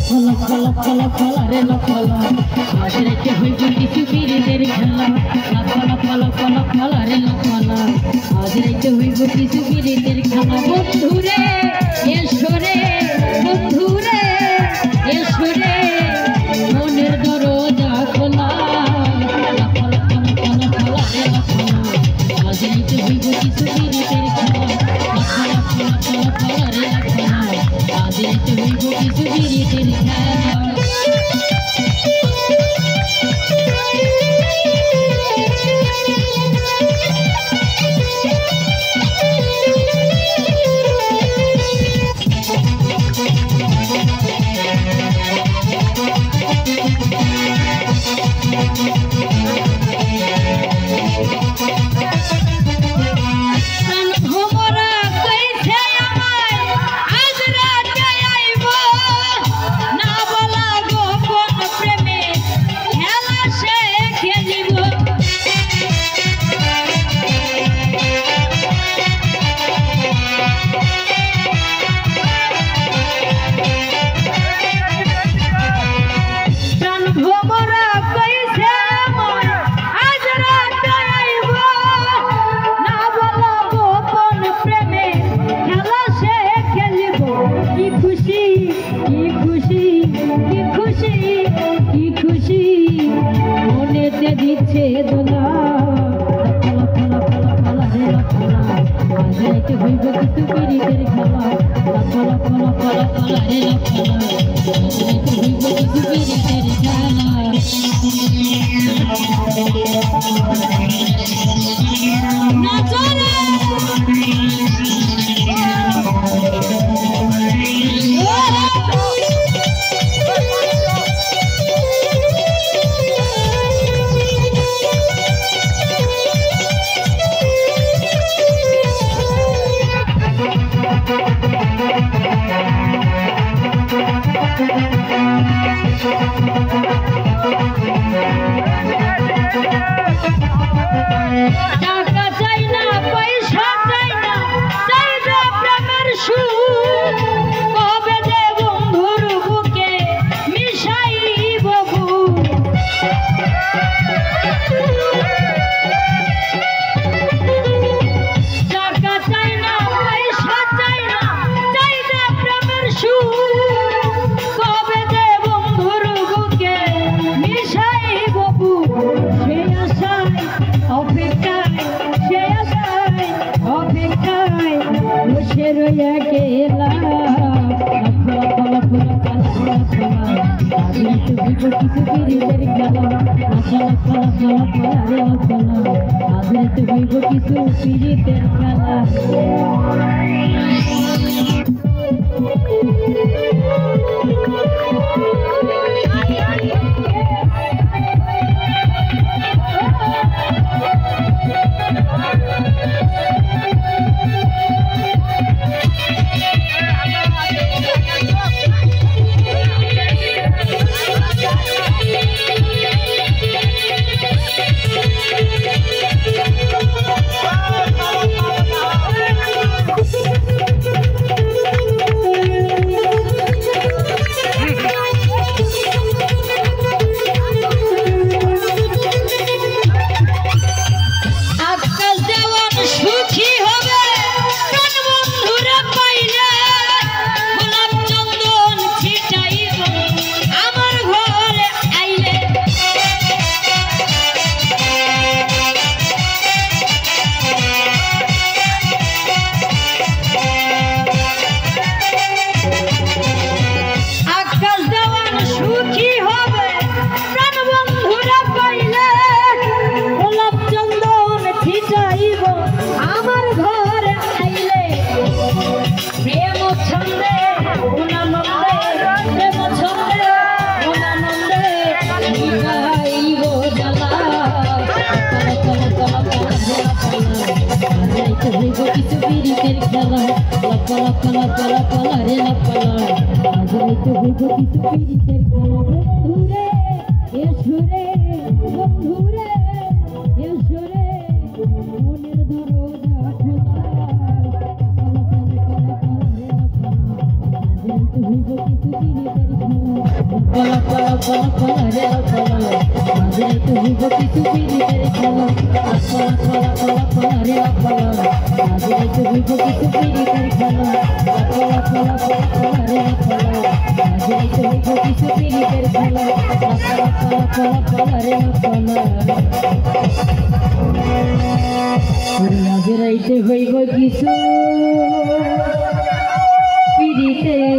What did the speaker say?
ফলা ফলা ফলা ফলা রে ফলা আজ রাইতে হইব কিছু পীড়িতের খেলা ফলা ফলা ফলা ফলা রে ফলা আজ রাইতে হইব কিছু পীড়িতের খেলা বন্ধুরে এসরে বন্ধুরে এসরে মনের দরজা খোলা ফলা ফলা ফলা ফলা রে ফলা আজ রাইতে হইব কিছু পীড়িতের খেলা ফলা ফলা ফলা ফলা রে ফলা আজ রাইতে হইব কিছু পীড়িতের খেলা দিচ্ছে দোলা ফলা ফলা ফলা রে ফলা আজ রাইতে হইব কিছু পীড়িতের খেলা ফলা ফলা ফলা ফলা রে ফলা আজ রাইতে হইব কিছু পীড়িতের খেলা নাচরে টাকা চাই না পয়সা চাই না চাই না প্রেমের সুখ কবে যে বন্ধুর বুকে মিশাইব টাকা চাই না পয়সা চাই না চাই না প্রেমের সুখ কবে যে বন্ধুর বুকে মিশাইব সে আশায় অপেক্ষায় সে আশায় অপেক্ষায় বসে রইয়া গেলা ফলা ফলা ফলা ফলা ফলা আজ রাইতে হইব কিছু পীড়িতের খেলা ফলা ফলা ফলা ফলা রে ফলা আজ রাইতে হইব কিছু পীড়িতের খেলা কিছু পীড়িতের খেলা ফলা ফলা ফলা ফলা রে ফলা আজ রাইতে হইব কিছু পীড়িতের খেলা বন্ধুরে এসরে বন্ধুরে এসরে মনের দরজা খোলা ফলা ফলা ফলা ফলা রে ফলা আজ রাইতে হইব কিছু পীড়িতের খেলা পলা পলা পলা পলা রে পলা আজরে তো হইব কিছু পিরিতের খেলা পলা পলা পলা পলা রে পলা আজরে তো হইব কিছু পিরিতের খেলা পলা পলা পলা পলা রে পলা আজরে তো হইব কিছু পিরিতের খেলা পলা পলা পলা পলা রে পলা আজরাইতে হইব কিছু পিরিতের